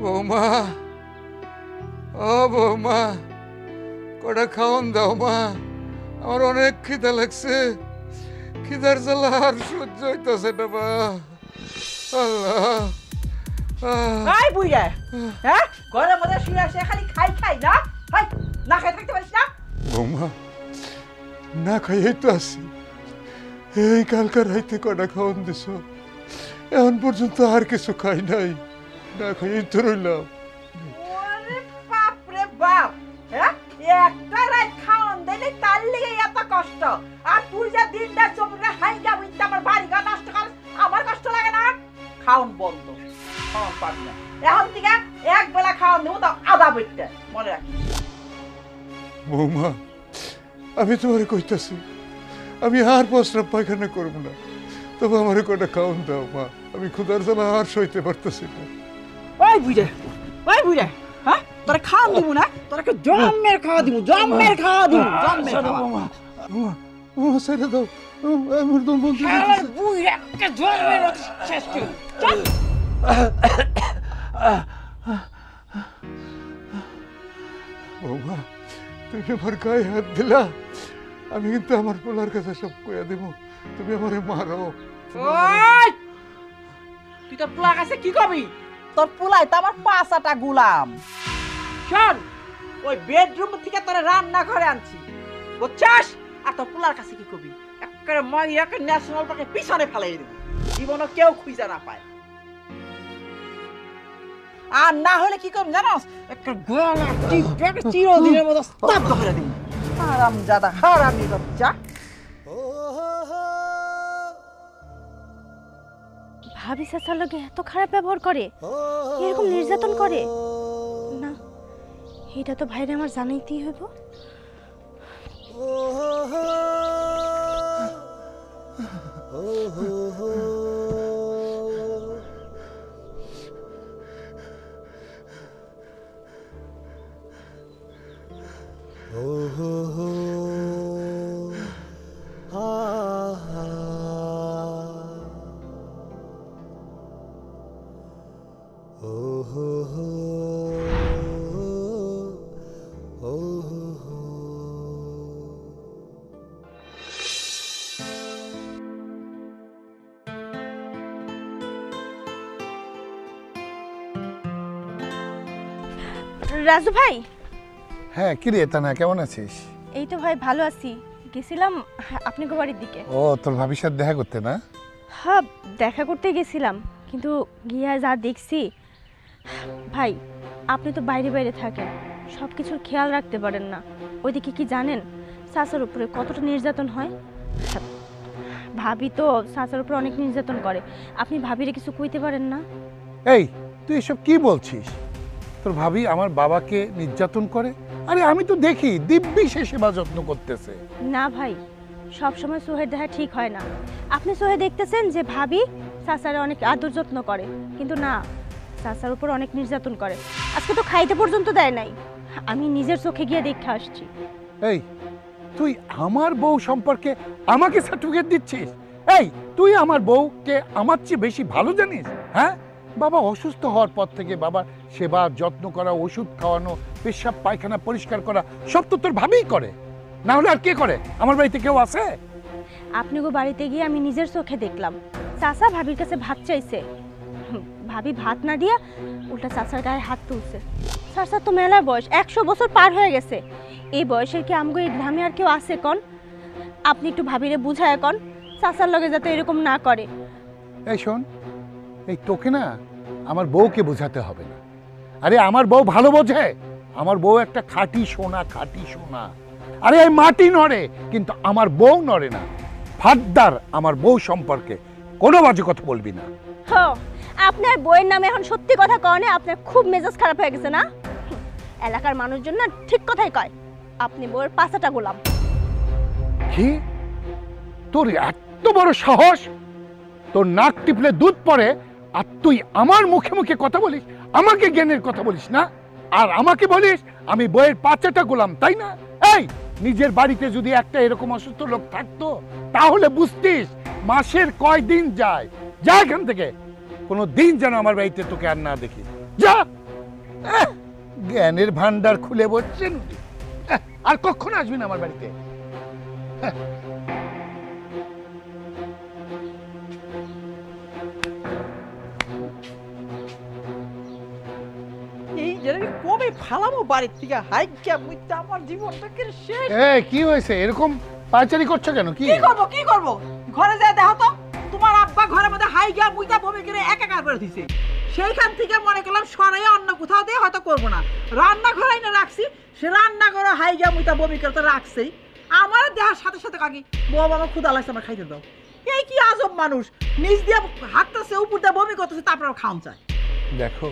বৌমা, ও বৌমা, কটা খাওয়ান দাও মা, আমার অনেক খিদা লাগছে, খিদার জ্বালা আর সহ্য হইতাছে না মা। আল্লাহ, এই বুইড়া, হ্যাঁ ঘরের মধ্যে শুয়ে আসে খালি খাই খাই না, হাই না খাই থাকতে পারিস না? বৌমা, না খাইয়াই তো আছি। এই কালকার রাইতে কটা খাওয়ান দিছ, এখন পর্যন্ত আর কিছু খাই নাই, না খাইয়াই তো রইলাম। ওরে বাপ রে বাপ, হ্যাঁ একটা রাত খাওন দিলে তার লেগে এত কষ্ট, আর তুই যা দিনটা চোখে হাইগা বুঝতে আমার বাড়ি ঘর নষ্ট করিস, আমার কষ্ট লাগে না? খাওন বন্ধ, খাওন পাবি না। এখন থেকে এক বেলা খাওয়ান দেবো তো আধা বেটটা, মনে রাখিস। বৌমা, আমি তোমারে কইতাছি, আমি আর প্রস্রাব পায়খানা করব না, তবে আমারে কটা খাওয়ান দাও মা, আমি ক্ষুধার জ্বালা আর সইতে পারতেছি না। ওই বুঝে, হ্যাঁ তোরা খাওয়ান দিব না, তোরা জমের খাওয়া দিব, জমের খাওয়া দিব, জমের খাওয়া। বৌমা ছেড়ে দাও, আমার দম বন্ধ হয়ে শালার গেছে। বুইড়া কে জমের শেষ করে চল। বৌমা, তুমি আমার গায়ে হাত দিলা, আমি কিন্তু আমার পোলার কাছে সব কইয়া দিব, তুমি আমারে মারো। ওই তুই তোর পোলার কাছে কি কবি? তোর পোলাই তো আমার পাঁচাটা গুলাম। শোন, ওই বেডরুম থেকে তোরা রান্না ঘরে আনছি, বুঝছাস? আর তোর পোলার কাছে কি কবি? একেবারে মাইয়াকে ন্যাশনাল পার্কে পিছনে ফেলাই দেব, জীবনে কেউ খুঁজে না পায়। আর না হলে কি করব জানোস? একটা গলা টিপে চিরদিনের মতো স্তব্ধ করে দিবি। হারামজাদা, হারামি বাচ্চা। ভাবি চাচার লগে এত খারাপ ব্যবহার করে, এরকম নির্যাতন করে না, এটা তো ভাইরে আমার জানাইতেই হইব। রাজু ভাই। হ্যাঁ, কি রে তানা, কেমন আছিস? এই তো ভাই ভালো আছি, গেছিলাম আপনাকে বাড়ির দিকে। ও, তোর ভাবির সাথে দেখা করতে না? হ্যাঁ, দেখা করতে গেছিলাম, কিন্তু গিয়া যা দেখছি ভাই, আপনি তো বাইরে বাইরে থাকেন, সব কিছুর খেয়াল রাখতে পারেন না। ওইদিকে কি জানেন চাচার উপরে কতটা নির্যাতন হয়? ভাবি তো চাচার উপরে অনেক নির্যাতন করে, আপনি ভাবিরে কিছু কইতে পারেন না? এই, তুই এসব কি বলছিস? তোর ভাবি আমার বাবাকে নির্যাতন করে? আরে আমি তো দেখি দিব্যি সে সেবা যত্ন করতেছে। না ভাই, সব সময় সোহের দেখা ঠিক হয় না। আপনি সোহে দেখতেছেন যে ভাবি চাচারে অনেক আদর যত্ন করে, কিন্তু না, চাচার উপর অনেক নির্যাতন করে। আজকে তো খাইতে পর্যন্ত দেয় নাই, আমি নিজের চোখে গিয়ে দেখে আসছি। এই, তুই আমার বউ সম্পর্কে আমাকে সার্টিফিকেট দিচ্ছিস? এই, তুই আমার বউকে আমার চেয়ে বেশি ভালো জানিস? হ্যাঁ, বাবা অসুস্থ হওয়ার পর থেকে বাবার সেবা যত্ন করা, ওষুধ খাওয়ানো, পেশাব পায়খানা পরিষ্কার করা সব তো তোর ভাবিই করে, না হলে আর কে করে? আমার বাড়িতে কেউ আছে? আপনি গো বাড়িতে গিয়ে আমি নিজের চোখে দেখলাম, চাচা ভাবির কাছে ভাত চাইছে, ভাবি ভাত না দিয়া উল্টা চাচার গায়ে হাত তুলছে। চাচার তো মেলা বয়স, 100 বছর পার হয়ে গেছে, এই বয়সের কি আমগো এই গ্রামে আর কেউ আছে কন? আপনি একটু ভাবিরে বুঝায় কন চাচার লগে যাতে এরকম না করে। এই শোন, এই তোকে না আমার বউকে বোঝাতে হবে না। আরে আমার বউ ভালো বোঝে, আমার বউ একটা খাঁটি সোনা, খাঁটি সোনা। আরে এই মাটি নড়ে কিন্তু আমার বউ নড়ে না। ফাদ্দার আমার বউ সম্পর্কে কোনো বাজে কথা বলবি না। হ, আপনার বইয়ের নামে এখন সত্যি কথা কনে আপনার খুব মেজাজ খারাপ হয়ে গেছে না? এলাকার মানুষজন না ঠিক কথাই কয়, আপনি বইয়ের পাঁচাটা গোলাম। কি, তোর এত বড় সাহস? তোর নাক টিপলে দুধ পড়ে, আর তুই আমার মুখে মুখে কথা বলিস, আমাকে জ্ঞানের কথা বলিস না, আর আমাকে বলিস আমি বইয়ের পাঁচাটা গোলাম, তাই না? এই, নিজের বাড়িতে যদি একটা এরকম অসুস্থ লোক থাকতো তাহলে বুঝতিস মাসের কয় দিন যায়। যা এখান থেকে, কোনো দিন যেন আমার বাড়িতে তোকে আর না দেখি, যা। জ্ঞানের ভান্ডার খুলে বসছেন। আর কখনো আসবি না আমার বাড়িতে। এই যে আমি কবে ফালামো বাড়ির থেকে হাইকা মুইতে আমার জীবনটাকে শেষ। কি হয়েছে এরকম পায়চারি করছো কেন? কি করব ঘরে যায় দেখো তো তোমার আব্বা ঘরের মধ্যে হাইগা মুইতা বমি করে একাকার করে দিছে। সেইখান থেকে মনে করলাম সরাইয়া অন্য কোথাও দিয়ে হয়তো করব না, রান্না ঘরে এনে রাখছি, সে রান্না করে হাইগা মুইতা বমি করে তো রাখছেই। আমার দেহার সাথে সাথে কাকি বউ বাবা ক্ষুধা লাগছে আমার খাইতে দাও। এই কি আজব মানুষ, নিজ দিয়ে হাঁটতেছে উপর দিয়ে বমি করতেছে তারপর খাওয়ান চায়। দেখো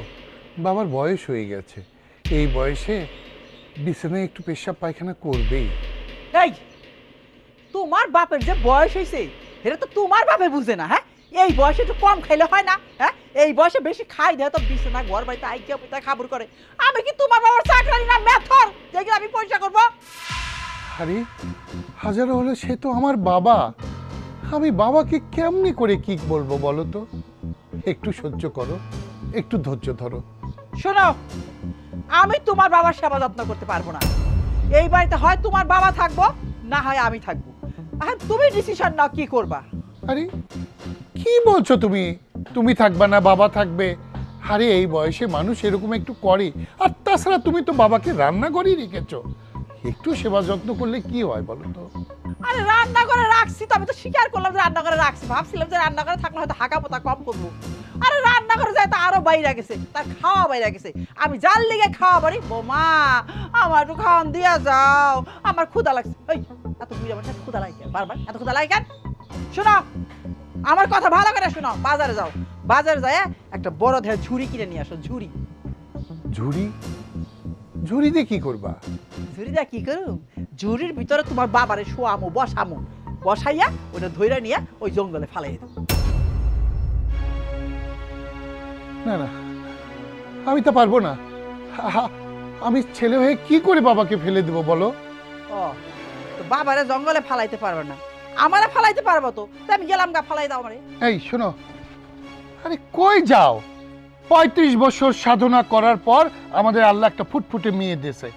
বাবার বয়স হয়ে গেছে, এই বয়সে বিছানায় একটু পেশাব পায়খানা করবেই। এই তোমার বাপের যে বয়স হয়েছে এটা তো তোমার বাপে বুঝে না। হ্যাঁ, এই বয়সে একটু কম খাইলে হয় না? হ্যাঁ, এই বয়সে বেশি খাই দেয় তো বিছানা ঘর বাড়িতে আইকিয়া পিতা খাবার করে। আমি কি তোমার বাবার চাকরানি না মেথর যেগুলো আমি পয়সা করবো? আরে হাজারো হলে সে তো আমার বাবা, আমি বাবাকে কেমনি করে কি বলবো বলো তো? একটু সহ্য করো, একটু ধৈর্য ধরো। শোনো, আমি তোমার বাবার সেবা যত্ন করতে পারবো না। এই বাড়িতে হয় তোমার বাবা থাকবো না হয় আমি থাকবো। এখন তুমি ডিসিশন নাও কি করবা। আরে কি বলছো তুমি? তুমি থাকবা না বাবা থাকবে? আরে এই বয়সে মানুষ এরকম একটু করে। আর তাছাড়া তুমি তো বাবাকে রান্না করেই রেখেছো, একটু সেবা যত্ন করলে কি হয় বলো তো? আরে রান্না করে রাখছি তো, আমি তো স্বীকার করলাম যে রান্না করে রাখছি, ভাবছিলাম যে রান্না করে থাকলে হয়তো হাঁকা পোতা কম করবো। আরে রান্না করে যায় তো আরো বাইরে গেছে, তার খাওয়া বাইরে গেছে। আমি যার লিগে খাওয়া পারি, বৌমা আমার একটু খাওয়ান দিয়া যাও, আমার ক্ষুধা লাগছে। এই এত বুঝে আমার সাথে ক্ষুধা লাগে বারবার, এত ক্ষুধা লাগে কেন? শোনো আমার কথা ভালো করে শোনো, বাজারে যাও, বাজারে যায় একটা বড় ধের ঝুড়ি কিনে নিয়ে আসো। ঝুড়ি? ঝুড়ি? ঝুড়ি দিয়ে কি করবা? ঝুড়ি দিয়ে কি করু? ঝুড়ির ভিতরে তোমার বাবারে শোয়ামো, বসামো, বসাইয়া ওটা ধইরা নিয়ে ওই জঙ্গলে ফালাই দেবো। না না, আমি তো পারবো না। আমি ছেলে হয়ে কি করে বাবাকে ফেলে দেবো বলো? ও তো বাবারে জঙ্গলে ফালাইতে পারবে না, আমারে ফালাইতে পারবো তো, আমি গেলাম গা, ফালাই দাও আমারে। এই শোনো, আরে কই যাও? 35 বছর সাধনা করার পর আমাদের আল্লাহ একটা ফুটফুটে মেয়ে দিয়েছে,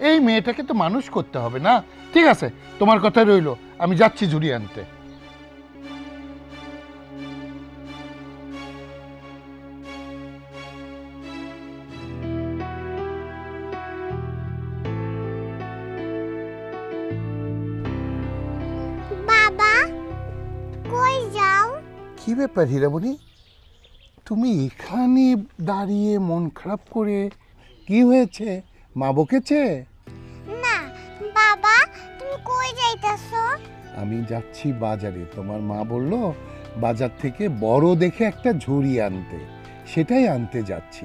এই মেয়েটাকে তো মানুষ করতে হবে না? ঠিক আছে, তোমার কথাই রইলো, আমি যাচ্ছি ঝুড়ি আনতে। বাবা কই যাও? কি ব্যাপার হীরামণি, তুমি এখানে দাঁড়িয়ে মন খারাপ করে? কি হয়েছে? মা বকেছে? না বাবা, তুমি কই যাইতাছো? আমি যাচ্ছি বাজারে, তোমার মা বলল বাজার থেকে বড় দেখে একটা ঝুড়ি আনতে, সেটাই আনতে যাচ্ছি।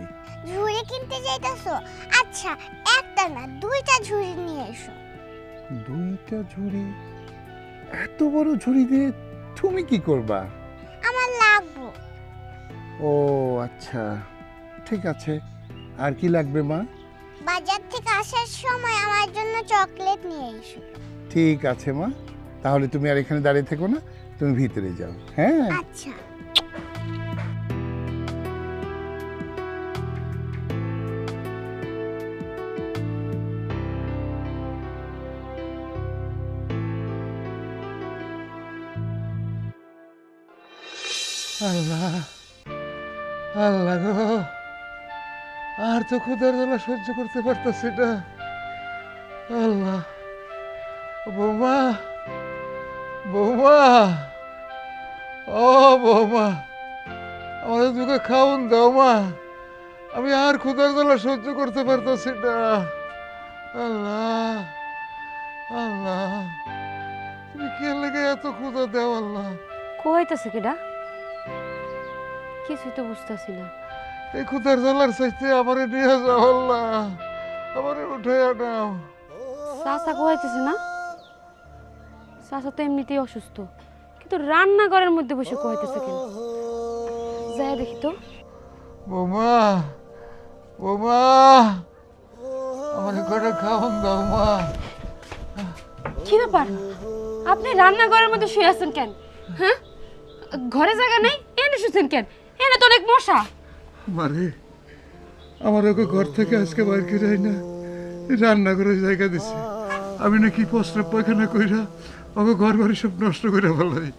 ঝুড়ি কিনতে যাইতাছো? আচ্ছা একটা না দুইটা ঝুড়ি নিয়ে এসো। দুইটা ঝুড়ি? এত বড় ঝুড়ি দিয়ে তুমি কি করবা? আমার লাগবো। ও আচ্ছা, ঠিক আছে। আর কি লাগবে মা? বাজার থেকে আসার সময় আমার জন্য চকলেট নিয়ে এসো। ঠিক আছে মা, তাহলে তুমি আর এখানে দাঁড়িয়ে থেকো না, তুমি ভিতরে যাও। হ্যাঁ আচ্ছা। আল্লাহ আল্লাহ গো, আর তো ক্ষুধার জ্বালা সহ্য করতে পারতেছি না। আল্লাহ, বৌমা বৌমা, ও বৌমা, আমাদের দুটো খাওন দাও মা, আমি আর ক্ষুধার জ্বালা সহ্য করতে পারতেছি না। আল্লাহ আল্লাহ, তুমি কে লেগে এত ক্ষুধা দাও? আল্লাহ, কইতাছে কেডা? কিছুই তো বুঝতেছি না। এই ক্ষুধার জ্বালার চাইতে আমারে নিয়ে যাও আল্লাহ, আমারে উঠে নাও। চাচা কইতেছে না? চাচা তো এমনিতেই অসুস্থ, কিন্তু রান্নাঘরের মধ্যে বসে কইতেছে কেন? যাই দেখি তো। বৌমা বৌমা, আমারে কটা খাওন দাও মা। কি ব্যাপার, আপনি রান্নাঘরের মধ্যে শুয়ে আছেন কেন? হ্যাঁ, ঘরে জায়গা নেই, এনে শুছেন কেন? এনে তো অনেক মশা। মারে, আমার ওকে ঘর থেকে আজকে বাইর করে যাই না, রান্না করে জায়গা দিছে। আমি নাকি প্রস্রাব পায়খানা কইরা ওকে ঘর বাড়ি সব নষ্ট করে ফেলাই।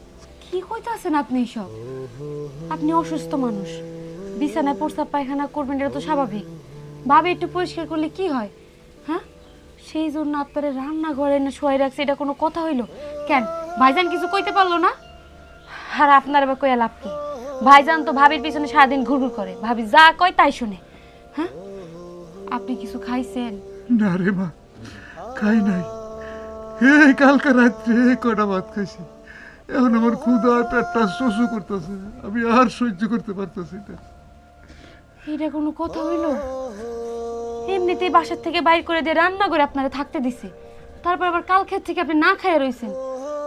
কি কইতাছেন আপনি সব? আপনি অসুস্থ মানুষ, বিছানায় প্রস্রাব পায়খানা করবেন, এটা তো স্বাভাবিক। ভাবে একটু পরিষ্কার করলে কি হয়? হ্যাঁ, সেই জন্য আপনারা রান্নাঘরে না শোয়াই রাখছে, এটা কোনো কথা হইলো? কেন ভাইজান কিছু কইতে পারলো না? আর আপনার এবার কইয়া লাভ কি? ভাইজান তো ভাবির পিছনে সারাদিন ঘুরঘুর করে, ভাবি যা কয় তাই শুনে। হ্যাঁ, আপনি কিছু খাইছেন? না রে মা, খাই নাই। এই কালকে রাত্রে কটা ভাত খাইছি, এখন আমার ক্ষুধা পেটটা শোষু করতেছে, আমি আর সহ্য করতে পারতেছি না। এটা কোনো কথা হইলো? এমনিতেই বাসার থেকে বাইর করে দিয়ে রান্না করে আপনারা থাকতে দিছে, তারপর আবার কাল খেত থেকে আপনি না খাইয়া রইছেন।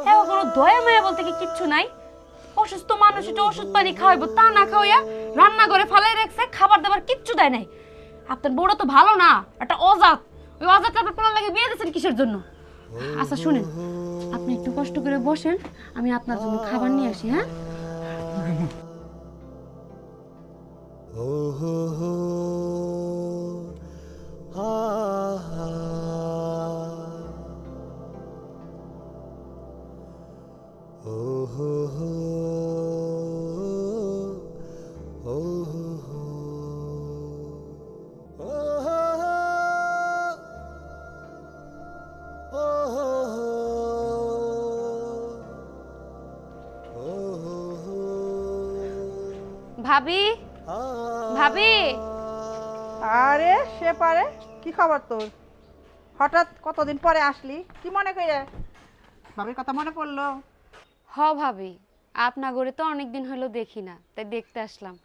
এবার কোনো দয়া মায়া বলতে কি কিচ্ছু নাই? অসুস্থ মানুষ একটু ওষুধ পানি খাওয়াইবো, তা না খাওয়াইয়া রান্না করে ফালাই রাখছে, খাবার দাবার কিচ্ছু দেয় নাই। আপনার বউটা তো ভালো না, একটা অজাত। ওই অজাতটা আপনার পোলার লাগে বিয়ে দিয়েছেন কিসের জন্য? আচ্ছা শুনেন, আপনি একটু কষ্ট করে বসেন, আমি আপনার জন্য খাবার নিয়ে আসি। হ্যাঁ, ভাবি, ভাবি। আরে সে পারে, কি খবর তোর? হঠাৎ কতদিন পরে আসলি, কি মনে করে? ভাবির কথা মনে পড়লো? হ ভাবি, আপনা ঘরে তো অনেকদিন হলো দেখি না, তাই দেখতে আসলাম।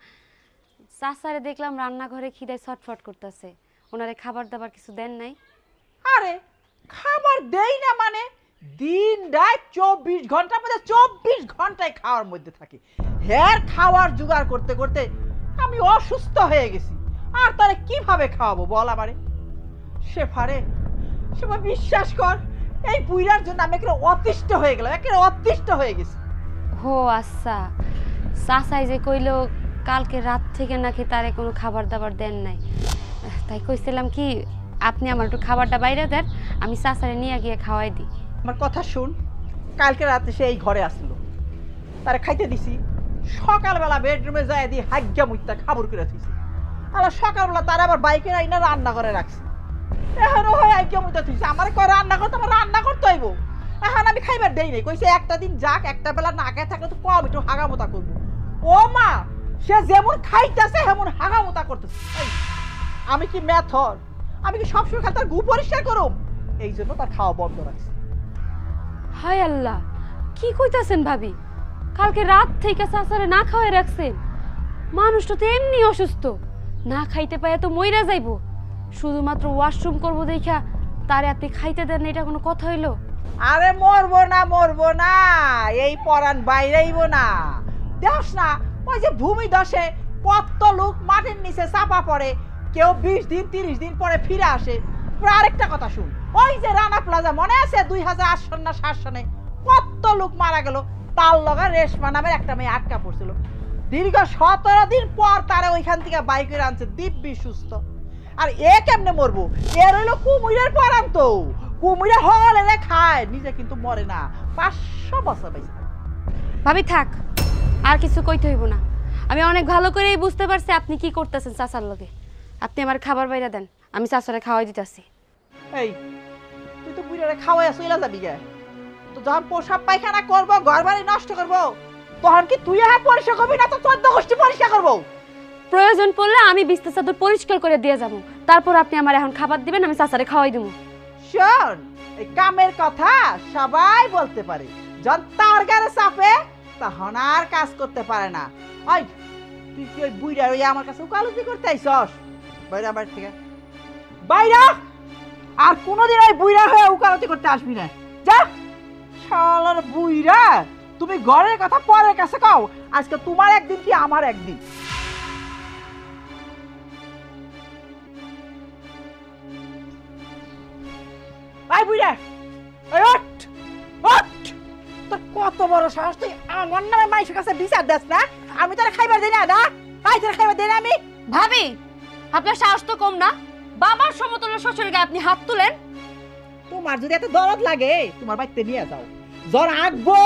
চাচারে দেখলাম রান্নাঘরে খিদায় ছটফট করতেছে, ওনারে খাবার দাবার কিছু দেন নাই? আরে খাবার দেই না মানে? দিন রাত 24 ঘন্টার মধ্যে 24 ঘন্টায় খাওয়ার মধ্যে থাকি। হ্যার খাওয়ার জোগাড় করতে করতে আমি অসুস্থ হয়ে গেছি, আর তারে কিভাবে খাওয়াবো বল আমারে? সে পারে, সে বিশ্বাস কর, এই বুইড়ার জন্য আমি একেবারে অতিষ্ঠ হয়ে গেলাম, একেবারে অতিষ্ঠ হয়ে গেছি। হো আচ্ছা, চাচাই যে কইলো কালকে রাত থেকে নাকি তারে কোনো খাবার দাবার দেন নাই, তাই কইছিলাম কি আপনি আমার একটু খাবারটা বাইরে দেন, আমি চাচারে নিয়ে গিয়ে খাওয়াই দিই। আমার কথা শুন, কালকে রাতে সে এই ঘরে আসলো, তারে খাইতে দিছি, সকালবেলা বেডরুমে যায় দিয়ে হাগ্যা মুইতা খাবার করে থুইছি, আর সকালবেলা তার আবার বাইকে আইনা রান্না করে রাখছি। এখন হয় হাগ্যা মুইতা থুইছে, আমার কয় রান্না করতে, আমার রান্না করতে হইব। এখন আমি খাইবার দেই নাই, কইছে একটা দিন যাক, একটা বেলা না খেয়ে থাকলে তো কম একটু হাগামোতা করবো। ও মা, সে যেমন খাইতেছে হেমন হাগামোতা করতেছে। আমি কি মেথর? আমি কি সবসময় খাই তার গু পরিষ্কার করব? এই জন্য তার খাওয়া বন্ধ রাখছি। হায় আল্লাহ, কি কইতাছেন ভাবি? কালকে রাত থেকে চাচারে না খাওয়াই রাখছেন? মানুষটা তো এমনি অসুস্থ, না খাইতে পায় তো মইরা যাইব, শুধুমাত্র ওয়াশরুম করবো দেখা তারে আপনি খাইতে দেন, এটা কোনো কথা হইলো? আরে মরবো না, মরবো না, এই পরান বাইরেইব না। দেখ না, ওই যে ভূমি দশে কত লোক মাটির নিচে চাপা পড়ে, কেউ 20 দিন 30 দিন পরে ফিরে আসে। আরেকটা কথা শুন, ওই যে রানা প্লাজা মনে আছে 2008 সন না 7 সনে কত লোক মারা গেল, তার লগা রেশমা নামের একটা মেয়ে আটকা পড়ছিল। দীর্ঘ 17 দিন পর তারা ওইখান থেকে বাইকে আনছে দিব্যি সুস্থ। আর এ কেমনে মরবো? এর হইলো কুমিরের পরান, তো কুমিরে হলে রে খায়, নিজে কিন্তু মরে না, 500 বছর বেঁচে। ভাবি থাক, আর কিছু কইতে হইব না, আমি অনেক ভালো করেই বুঝতে পারছি আপনি কি করতেছেন চাচার লগে। আপনি আমার খাবার বাইরে দেন, আমি চাচারে খাওয়াই দিতেছি। এই তুই তো বুড়ারে খাওয়াই চলে যাবি গে, তো যখন পোশাক পায়খানা করবো, ঘর বাড়ি নষ্ট করবো, তখন কি তুই হ্যাঁ পরিষ্কার করবি না তো 14 গোষ্ঠী পরিষ্কার করবো? প্রয়োজন পড়লে আমি বিছনা চাদর পরিষ্কার করে দিয়ে যাব, তারপর আপনি আমার এখন খাবার দিবেন, আমি চাচারে খাওয়াই দেবো। শোন, এই কামের কথা সবাই বলতে পারে, যখন তার গায়ে চাপে তখন আর কাজ করতে পারে না। ওই তুই কি ওই বুইড়া ওই আমার কাছে উকালতি করতে আইছস? বাইরা বাড়ি থেকে বাইরা, আর কোনোদিন ওই বুইড়া হয়ে উকালতি করতে আসবি না, যা। শালার বুইড়া, তুমি ঘরের কথা পরের কাছে কও, আজকে তোমার একদিন কি আমার একদিন। আই বুইড়া, এই ওঠ ওঠ, তোর কত বড় সাহস, তুই আমার নামে মাইশের কাছে বিচার দেস না? আমি তোরা খাইবার দেই না, না আই তোরা খাইবার দেই না আমি। ভাবি আপনার সাহস তো কম না, বাবার সমতুল্য শ্বশুরের গায়ে আপনি হাত তুলেন। তোমার যদি এত দরদ লাগে তোমার বাড়িতে নিয়ে যাও, জ্বর আঁকবো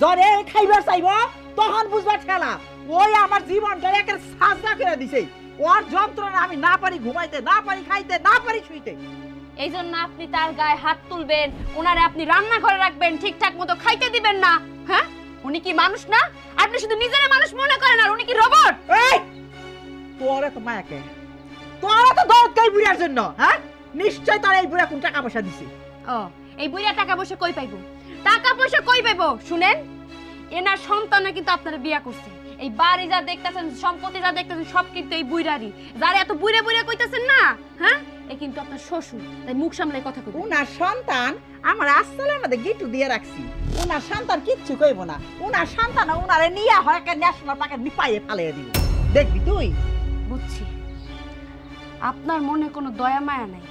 জ্বরে খাইবার চাইবো তখন বুঝবা ঠেলা। ওই আমার জীবনটা একের সাজা করে দিছে, ওর যন্ত্রণা আমি না পারি ঘুমাইতে, না পারি খাইতে, না পারি শুইতে। এই জন্য আপনি তার গায়ে হাত তুলবেন, ওনারে আপনি রান্না ঘরে রাখবেন, ঠিকঠাক মতো খাইতে দিবেন না। হ্যাঁ, উনি কি মানুষ না? আপনি শুধু নিজের মানুষ মনে করেন আর উনি কি রোবট? এই তোর এত মায়াকে, তোর এত দরদ গাই বুড়ার জন্য? হ্যাঁ, নিশ্চয় তোর এই বুড়া কোন টাকা পয়সা দিছে। ও, এই বুইরা টাকা পয়সা কই পাইবো? টাকা পয়সা কই পাইবো? শুনেন, এনার সন্তানরা কিন্তু আপনারা বিয়া করছে। এই বাড়ি যা দেখতেছেন, সম্পত্তি যা দেখতেছেন, সব কিন্তু এই বুইরারই। যারা এত বুইরা বুইরা কইতাছেন না, হ্যাঁ, এ কিন্তু আপনার শ্বশুর। তাই মুখ সামলাই কথা কইবেন। উনার সন্তান আমার আস্তলের মধ্যে গিটু দিয়ে রাখছি, উনার সন্তান কিচ্ছু কইব না। উনার সন্তান উনারে নিয়ে হয় একটা ন্যাশনাল পার্কে নিপাইয়ে ফালিয়ে দিব, দেখবি তুই। বুঝছি, আপনার মনে কোনো দয়া মায়া নাই।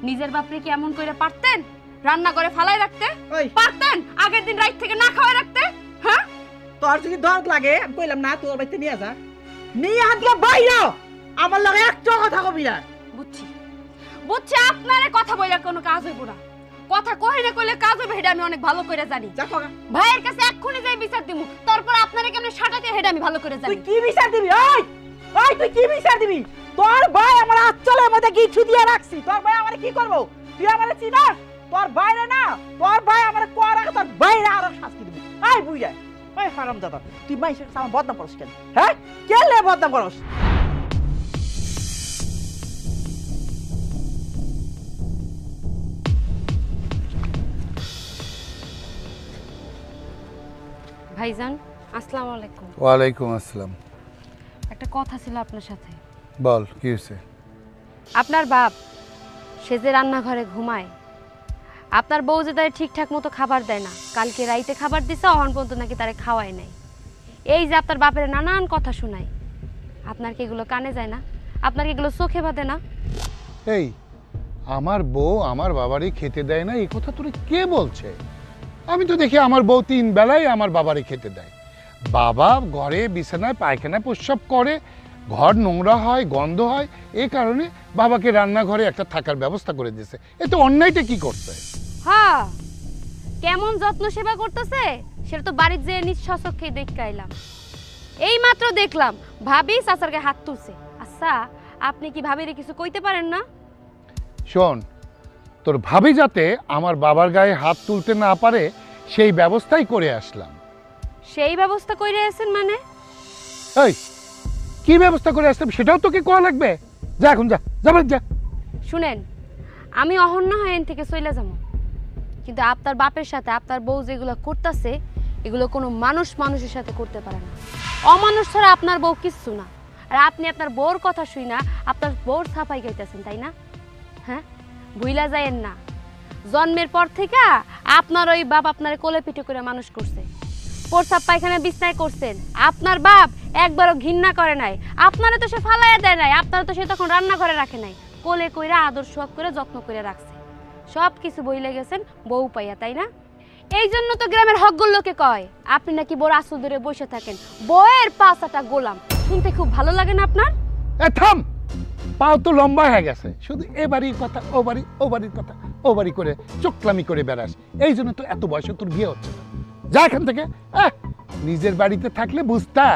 নিজের বাপরে কি এমন কইরা পারতেন রান্না করে ফালাই রাখতে? ওই পারতেন আগের দিন রাত থেকে না খাওয়া রাখতে? হ্যাঁ, তোর যদি দরদ লাগে আমি কইলাম না তোর বাড়িতে নিয়ে যা, নিয়ে হাতলে বাইরে আমার লগে একটা কথা কবি না। বুঝছি, বুঝছি, আপনারে কথা বইলা কোনো কাজ হইব না। কথা কই না কইলে কাজ হবে, এটা আমি অনেক ভালো করে জানি। যা কগা, ভাইয়ের কাছে এক্ষুনি যাই বিচার দিমু, তারপর আপনারে কেমনে সাটাতে হেডা আমি ভালো করে তুই জানি। কি বিচার দিবি? ওই ওই তুই কি বিচার দিবি? তোর ভাই আমার আচলের মধ্যে গিটু দিয়ে রাখছি, তোর ভাই আমারে কি করব? তুই আমারে চিনাস? তোর বাইরে না, তোর ভাই আমারে কোয়া রাখে, তোর বাইরে আরো শাস্তি দিবি। এই বুইয়া, এই হারামজাদা, তুই মাইশের সামনে বদনাম করছ কেন? হ্যাঁ, কেলে বদনাম করছ? ভাইজান, আসসালামু আলাইকুম। ওয়ালাইকুম আসসালাম। একটা কথা ছিল আপনার সাথে। বল, কি হয়েছে? আপনার বাপ সে যে রান্নাঘরে ঘুমায়, আপনার বউ যে তারে ঠিকঠাক মতো খাবার দেয় না, কালকে রাইতে খাবার দিছে, অহন পর্যন্ত নাকি তারে খাওয়ায় নাই। এই যে আপনার বাপের নানান কথা শোনায়, আপনার কি এগুলো কানে যায় না? আপনার কি এগুলো চোখে বাঁধে না? এই, আমার বউ আমার বাবারই খেতে দেয় না, এই কথা তোরে কে বলছে? আমি তো দেখি আমার বউ 3 বেলায় আমার বাবারই খেতে দেয়। বাবা ঘরে বিছানায় পায়খানা প্রস্রাব করে, ঘর নোংরা হয়, গন্ধ হয়, এই কারণে বাবাকে রান্নাঘরে একটা থাকার ব্যবস্থা করে দিয়েছে। এতে অন্যায়টা কি করছে? হ্যাঁ, কেমন যত্ন সেবা করতেছে সেটা তো বাড়ির যে নিজ স্বচক্ষে দেখে আইলাম। এই মাত্র দেখলাম ভাবি চাচার গায়ে হাত তুলছে। আচ্ছা, আপনি কি ভাবিরে কিছু কইতে পারেন না? শোন, তোর ভাবি যাতে আমার বাবার গায়ে হাত তুলতে না পারে সেই ব্যবস্থাই করে আসলাম। সেই ব্যবস্থা কইরে আছেন মানে? এই, কি ব্যবস্থা করে আসলাম সেটাও তোকে কোয়া লাগবে? যা এখন, যা যাবার যা। শুনেন, আমি অহন্য হয়ে এন থেকে চলে যাবো, কিন্তু আপনার বাপের সাথে আপনার বউ যেগুলো করতেছে এগুলো কোনো মানুষ মানুষের সাথে করতে পারে না। অমানুষ ছাড়া আপনার বউ কিচ্ছু না। আর আপনি আপনার বউর কথা শুই না আপনার বউর ছাপাই গাইতেছেন, তাই না? হ্যাঁ, ভুইলা যায়েন না, জন্মের পর থেকে আপনার ওই বাপ আপনার কোলে পিঠে করে মানুষ করছে, প্রস্রাব পায়খানা বিছনায় করছেন। আপনার বাপ একবারও ঘৃণা করে নাই, আপনারা তো সে ফালাইয়া দেয় নাই, আপনারা তো সে তখন রান্না করে রাখে নাই, কোলে কইরা আদর সোয়াগ করে যত্ন করে রাখছে। সব কিছু বইলে গেছেন বউ পাইয়া, তাই না? এই জন্য তো গ্রামের হকগুলো লোকে কয় আপনি নাকি বড় আসল ধরে বসে থাকেন, বউয়ের পাছাটা গোলাম। শুনতে খুব ভালো লাগে না আপনার? থাম, পাও তো লম্বা হয়ে গেছে, শুধু এ বাড়ির কথা ও বাড়ি, ও বাড়ির কথা ও বাড়ি করে চোখলামি করে বেড়াস। এই জন্য তো এত বয়সে তোর বিয়ে হচ্ছে না। যা এখান থেকে। নিজের বাড়িতে থাকলে বুঝতা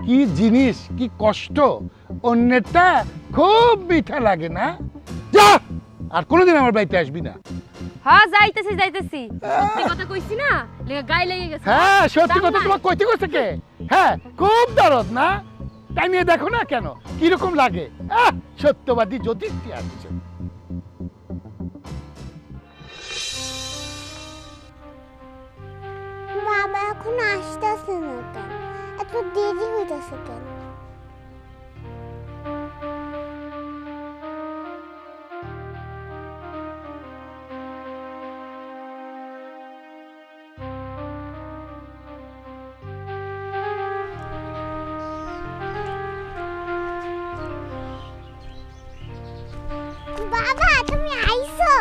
কি জিনিস, কি কষ্ট। অন্যেরটা খুব মিঠা লাগে না? যা, আর কোনোদিন আমার বাড়িতে আসবি না। হ্যাঁ, যাইতেছি যাইতেছি, সত্যি কথা কইছি না, লেগে গায়ে লেগে গেছে। হ্যাঁ, সত্যি কথা তোমার কইতে কইছে কে? হ্যাঁ, খুব দরদ না? তাই নিয়ে দেখো না কেন কিরকম লাগে। সত্যবাদী জ্যোতিষী আসছে। বাবা এখন আসতেছে না কেন? এত দেরি হইতেছে কেন? বাবা তুমি আইছো?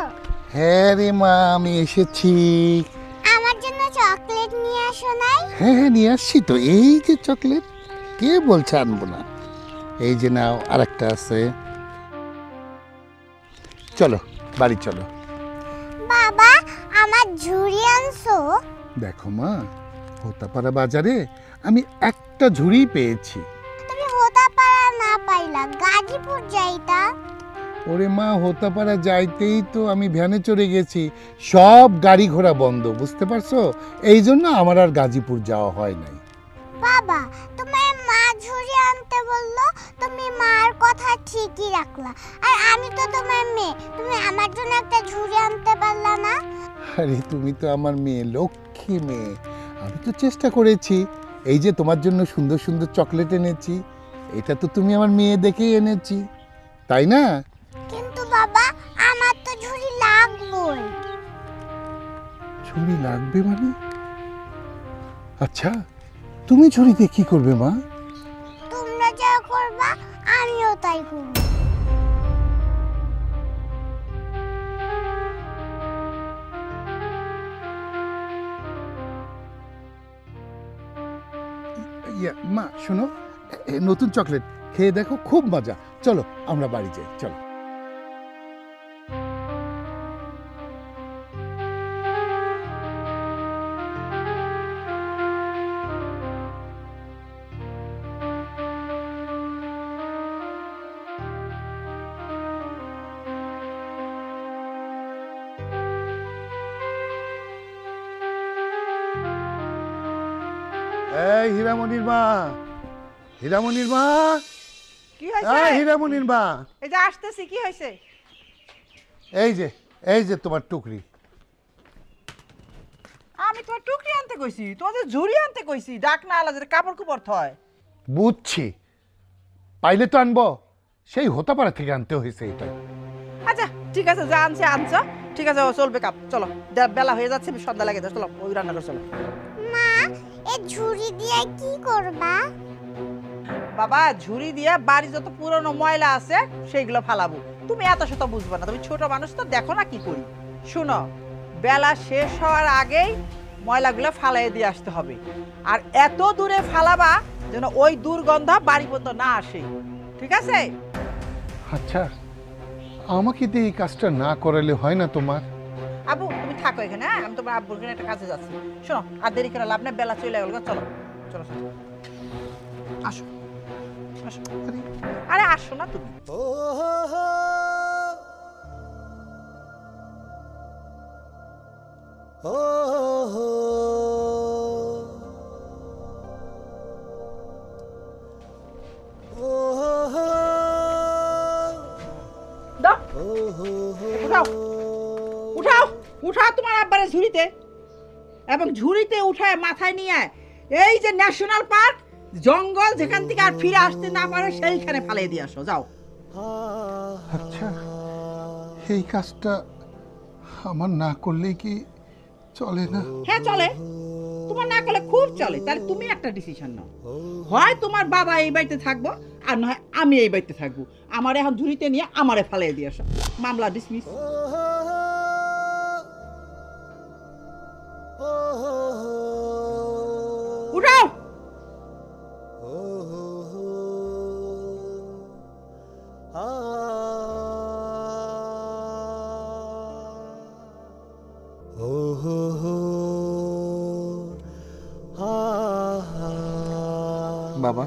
হ্যাঁ রে মা, আমি এসেছি। আমার জন্য চকলেট নিয়ে আসো নাই? হ্যাঁ হ্যাঁ, নিয়ে আসছি তো। এই যে চকলেট, কে বলছে আনবো না? এই যে নাও, আরেকটা আছে। চলো বাড়ি চলো। বাবা আমার ঝুড়ি আনছো? দেখো মা, হোতাপাড়া বাজারে আমি একটা ঝুড়ি পেয়েছি। তুমি হোতাপাড়া না পাইলা গাজীপুর যাইতা। ওরে মা, হোতাপাড়া যাইতেই তো আমি ভ্যানে চড়ে গেছি, সব গাড়ি ঘোড়া বন্ধ, বুঝতে পারছো? এই জন্য আমার আর গাজীপুর যাওয়া হয় নাই। বাবা তোমার মা ঝুড়ি আনতে বললো, তুমি মার কথা ঠিকই রাখলা। আর আমি তো তোমার মেয়ে, তুমি আমার জন্য একটা ঝুড়ি আনতে পারলা না? আরে তুমি তো আমার মেয়ে, লক্ষ্মী মেয়ে। আমি তো চেষ্টা করেছি, এই যে তোমার জন্য সুন্দর সুন্দর চকলেট এনেছি, এটা তো তুমি আমার মেয়ে দেখেই এনেছি, তাই না? কিন্তু বাবা আমার তো ঝুড়ি লাগবেই। ঝুড়ি লাগবে মানে? আচ্ছা, তুমি ঝুড়ি দিয়ে কি করবে মা? তোমরা যা করবা আমিও তাই করব। মা শোনো, নতুন চকলেট খেয়ে দেখো, খুব মজা। চলো আমরা বাড়ি যাই, চলো। এই হীরামণির মা, হীরামণির মা, কি হয়েছে? হীরামণির মা, এই যে আসতেছি, কি হয়েছে? এই যে তোমার টুকরি। আমি তোমার টুকরি আনতে কইছি, তোমাদের ঝুড়ি আনতে কইছি, ডাক না আলা যেটা কাপড় কুপড় হয়। বুঝছি, পাইলে তো আনবো, সেই হোতাপাড়া থেকে আনতে হয়েছে এটা। আচ্ছা ঠিক আছে, যা আনছে আনছো, ঠিক আছে, ও চলবে কাপ। চলো, বেলা হয়ে যাচ্ছে, সন্ধ্যা লাগে যাচ্ছে, চলো ওই রান্না করে চলো। মা এই ঝুড়ি দিয়ে কি করবা? বাবা ঝুড়ি দিয়ে বাড়ি যত পুরনো ময়লা আছে সেইগুলো ফালাবো। তুমি এত শত বুঝবে না, তুমি ছোট মানুষ তো, দেখো না কি করি। শুনো, বেলা শেষ হওয়ার আগেই ময়লাগুলো ফালাই দিয়ে আসতে হবে। আর এত দূরে ফালাবা যেন ওই দুর্গন্ধ বাড়ি পর্যন্ত না আসে, ঠিক আছে? আচ্ছা, আমাকে দিয়ে এই কাজটা না করালে হয় না তোমার? আবু তুমি থাকো এখানে, হ্যাঁ? আমি তোমার আব্বুর এখানে একটা কাজে যাচ্ছি। শোনো, আর দেরি করে লাভ নেই, বেলা চলে গেল। চলো চলো চলো, আসো আসো। আরে আসো না তুমি। দাও, উঠাও উঠাও উঠাও তোমার আব্বারে ঝুড়িতে, এবং ঝুড়িতে উঠায় মাথায় নিয়ে এই যে ন্যাশনাল পার্ক, জঙ্গল, যেখান থেকে আর ফিরে আসতে না পারে সেইখানে ফালিয়ে দিয়ে আসো, যাও। আচ্ছা, এই কাজটা আমার না করলে কি চলে না? হ্যাঁ চলে, তোমার না করলে খুব চলে। তাহলে তুমি একটা ডিসিশন নাও, হয় তোমার বাবা এই বাড়িতে থাকবো, আর নয় আমি এই বাড়িতে থাকবো। আমার এখন ঝুড়িতে নিয়ে আমারে ফালিয়ে দিয়ে আসো, মামলা ডিসমিস। উঠাও। বাবা,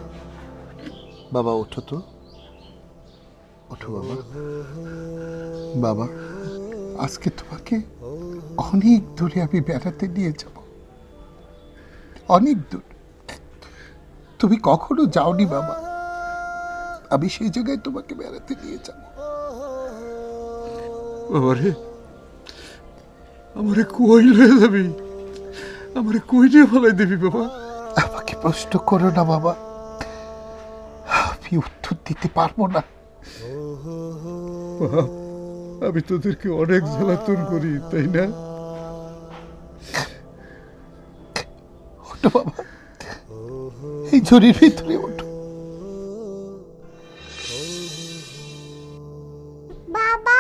বাবা ওঠো তো, ওঠো বাবা। বাবা, আজকে তোমাকে অনেক দূরে আমি বেড়াতে নিয়ে যাব, অনেক দূর। তুমি কখনো যাওনি বাবা, আমি সেই জায়গায় তোমাকে বেড়াতে নিয়ে যাব। বাবারে, আমারে কই লয়ে যাবি? আমারে কই নিয়ে ফেলাই দিবি বাবা? আমাকে প্রশ্ন করো না বাবা, আমি উত্তর দিতে পারবো না। বাপ, আমি তোদেরকে অনেক জ্বালাতন করি, তাই না? ওঠো বাবা, এই ঝুড়ির ভিতরে ওঠো। বাবা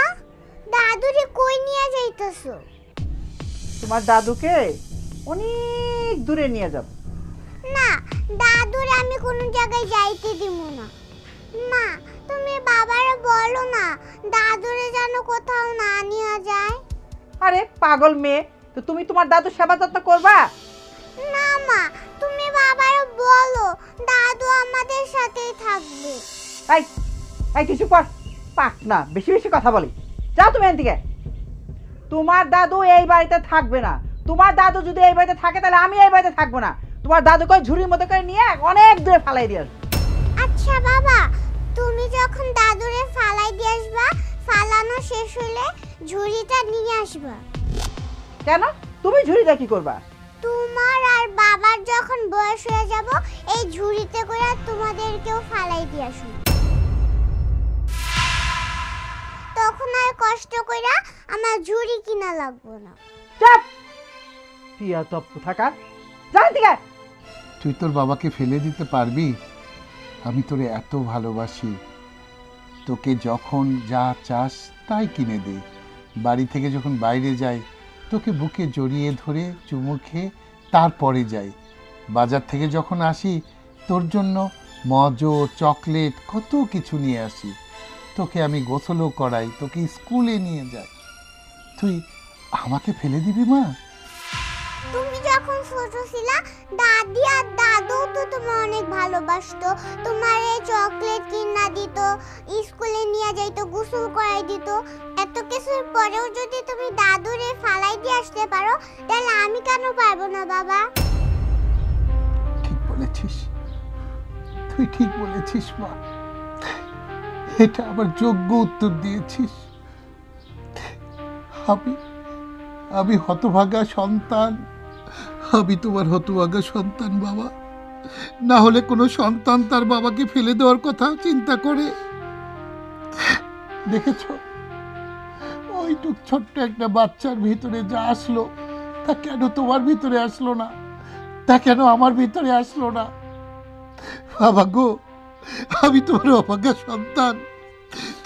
দাদুরে কই নিয়ে যাইতেছো? তোমার দাদুকে অনেক দূরে নিয়ে যাব। না, দাদুরে আমি কোনো জায়গায় যাইতে দিব না। মা তুমি বাবারে বলো না দাদুরে যেন কোথাও না নিয়ে যায়। আরে পাগল মেয়ে, তো তুমি তোমার দাদু সেবা যত্ন করবা? না মা তুমি বাবারে বলো দাদু আমাদের সাথেই থাকবে। এই এই কিছু পর পাক না, বেশি বেশি কথা বলি। যাও তুমি এখান থেকে। তোমার দাদু এই বাড়িতে থাকবে না। তোমার দাদু যদি এই বাড়িতে থাকে তাহলে আমি এই বাড়িতে থাকবো না। তোমার দাদুকে ঝুড়ির মধ্যে করে নিয়ে অনেক দূরে ফালাই দিয়ে আসবো। আচ্ছা বাবা, তুমি যখন দাদুরে ফালাই দিয়ে আসবা, ফালানো শেষ হলে ঝুড়িটা নিয়ে আসবা। কেন? তুমি ঝুড়িটা কি করবা? তোমার আর বাবার যখন বয়স হয়ে যাব এই ঝুড়িতে করে তোমাদেরকেও ফালাই দিয়ে আসবো। তখন আর কষ্ট কইরা আমার ঝুড়ি কিনা লাগবে না। চাপ পিয়া তপ থাকা। যাও থেকে। তুই তোর বাবাকে ফেলে দিতে পারবি? আমি তোরে এত ভালোবাসি, তোকে যখন যা চাস তাই কিনে দে। বাড়ি থেকে যখন বাইরে যাই তোকে বুকে জড়িয়ে ধরে চুমু খেয়ে তারপরে যাই। বাজার থেকে যখন আসি তোর জন্য মজো চকলেট কত কিছু নিয়ে আসি। তোকে আমি গোসলও করাই, তোকে স্কুলে নিয়ে যাই। তুই আমাকে ফেলে দিবি মা? তুমি যখন ছোট ছিলা দাদি আর দাদু তো তোমার অনেক ভালোবাসতো। তোমার এই চকলেট কিনা দিত, স্কুলে নিয়ে যাইতো, গোসল করাই দিত। এত কিছুর পরেও যদি তুমি দাদুরে ফালাই দিয়ে আসতে পারো তাহলে আমি কেন পারবো না বাবা? ঠিক বলেছিস, তুই ঠিক বলেছিস মা। এটা আবার যোগ্য উত্তর দিয়েছিস। আমি হতভাগা সন্তান, আমি তোমার হতভাগা সন্তান বাবা। না হলে কোনো সন্তান তার বাবাকে ফেলে দেওয়ার কথা চিন্তা করে? দেখেছ ওইটুক ছোট্ট একটা বাচ্চার ভিতরে যা আসলো তা কেন তোমার ভিতরে আসলো না? তা কেন আমার ভিতরে আসলো না? বাবা গো, আমি তোমার অভাগা সন্তান,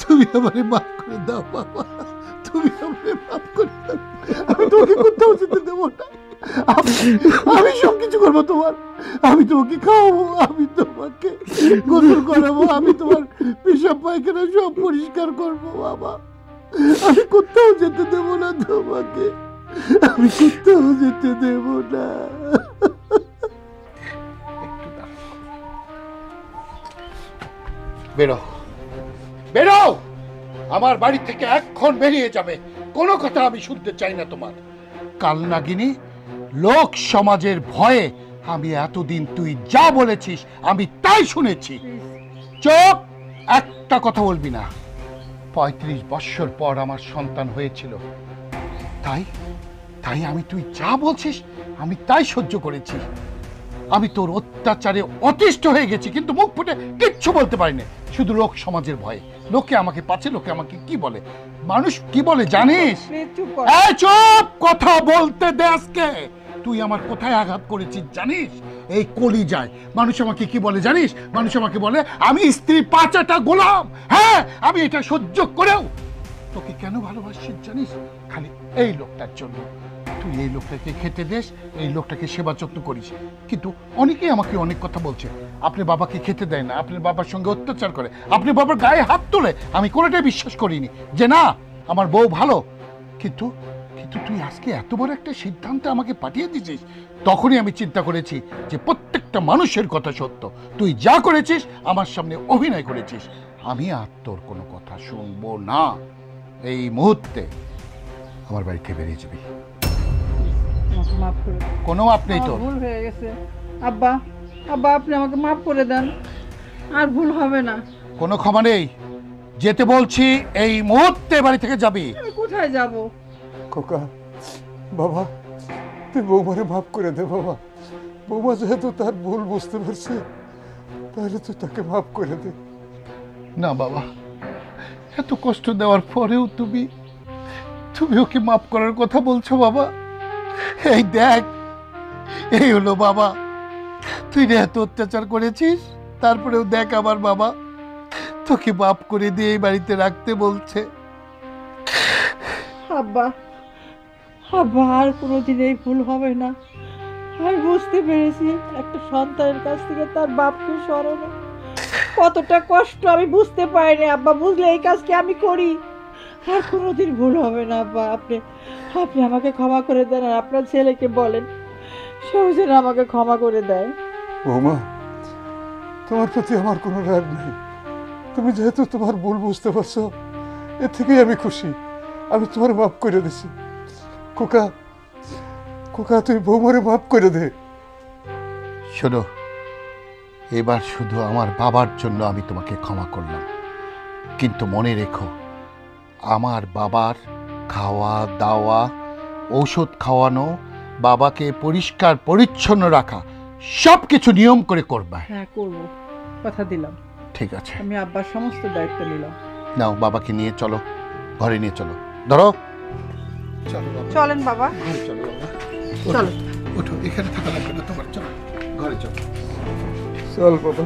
তুমি আমারে মাফ করে দাও বাবা, তুমি আমারে মাফ করে দাও। আমি তোমাকে কোথাও যেতে দেবো না। আমি সব কিছু করবো তোমার। আমি তোমাকে খাওয়াবো, আমি তোমাকে গোসল করাবো, আমি তোমার পেশাব পায়খানা সব পরিষ্কার করবো বাবা। আমি কোথাও যেতে দেবো না তোমাকে, আমি কোথাও যেতে দেবো না। বেরো, বেরো আমার বাড়ি থেকে, এক্ষণ বেরিয়ে যাবে। কোনো কথা আমি শুনতে চাই না তোমার। কালনাগিনী, লোক সমাজের ভয়ে আমি এতদিন তুই যা বলেছিস আমি তাই শুনেছি। চুপ, একটা কথা বলবি না। 35 বছর পর আমার সন্তান হয়েছিল, তাই তাই আমি তুই যা বলছিস আমি তাই সহ্য করেছি। আমি তোর অত্যাচারে অতিষ্ঠ হয়ে গেছি, কিন্তু মুখ ফুটে কিচ্ছু বলতে পারিনি, শুধু লোক সমাজের ভয়ে। লোকে আমাকে পাচ্ছে, লোকে আমাকে কি বলে, মানুষ কি বলে জানিস? এই চুপ, কথা বলতে দে আজকে। তুই আমার কোথায় আঘাত করেছিস জানিস? এই কলিজায়। মানুষ আমাকে কি বলে জানিস? মানুষ আমাকে বলে আমি স্ত্রী পাচাটা গোলাম। হ্যাঁ, আমি এটা সহ্য করেও তোকে কেন ভালোবাসিস জানিস? খালি এই লোকটার জন্য। তুই এই লোকটাকে খেতে দেস, এই লোকটাকে সেবা যত্ন করিস, কিন্তু অনেকেই আমাকে অনেক কথা বলছে। আপনি বাবাকে খেতে দেয় না, আপনার বাবার সঙ্গে অত্যাচার করে, আপনি বাবার গায়ে হাত তোলে। আমি কোনোটাই বিশ্বাস করিনি যে না আমার বউ ভালো। কিন্তু কিন্তু তুই আজকে এত বড় একটা সিদ্ধান্তে আমাকে পাঠিয়ে দিয়েছিস। তখনই আমি চিন্তা করেছি যে প্রত্যেকটা মানুষের কথা সত্য। তুই যা করেছিস আমার সামনে অভিনয় করেছিস। আমি আর তোর কোনো কথা শুনবো না। এই মুহূর্তে আমার বাড়িতে বেরিয়ে যাবি। মাফ করে দেন। কোনো মাপ নেই তোর। ভুল হয়ে গেছে আব্বা। আব্বা আপনি আমাকে মাফ করে দেন, আর ভুল হবে না। কোনো ক্ষমা নেই, যেতে বলছি এই মুহূর্তে বাড়ি থেকে যাবি। আমি কোথায় যাব? খোকা, বাবা তুই বৌমারে মাফ করে দে বাবা। বৌমা যেহেতু তার ভুল বুঝতে পারছে তাহলে তুই তাকে মাফ করে দে। না বাবা, এত কষ্ট দেওয়ার পরেও তুমি ওকে মাফ করার কথা বলছো বাবা? এই দেখ, এই হলো বাবা। তুই এত অত্যাচার করেছিস, তারপরেও দেখ আমার বাবা তোকে মাফ করে দিয়ে এই বাড়িতে রাখতে বলছে। আব্বা, আব্বা আর কোনোদিন এই ভুল হবে না। আমি বুঝতে পেরেছি একটা সন্তানের কাছ থেকে তার বাপকে সরানো কতটা কষ্ট আমি বুঝতে পারিনি আব্বা, বুঝলে এই কাজকে আমি করি। আর কোনোদিন ভুল হবে না আব্বা। আপনি আপনি আমাকে ক্ষমা করে দেন, আর আপনার ছেলেকে বলেন সেও যেন আমাকে ক্ষমা করে দেয়। বৌমা, তোমার প্রতি আমার কোনো রাগ নেই। তুমি যেহেতু তোমার ভুল বুঝতে পারছো, এর থেকেই আমি খুশি। আমি তোমার মাফ করে দিছি। খোকা, খোকা, তুই বৌমারে মাফ করে দে। শোনো, এবার শুধু আমার বাবার জন্য আমি তোমাকে ক্ষমা করলাম, কিন্তু মনে রেখো, আমার বাবার খাওয়া দাওয়া, ঔষধ খাওয়ানো, বাবাকে পরিষ্কার পরিচ্ছন্ন রাখা সব কিছু নিয়ম করে করবা। হ্যাঁ করবো, কথা দিলাম। ঠিক আছে, আমি আব্বার সমস্ত দায়িত্ব নিলাম। নাও বাবাকে নিয়ে চলো, ঘরে নিয়ে চলো। ধরো, চলো বাবা, চলেন বাবা, ঘরে চলো বাবা। চলো। ওঠো, এখানে থাকা লাগবে না তোমার, চলো ঘরে চলো। চল বাবা।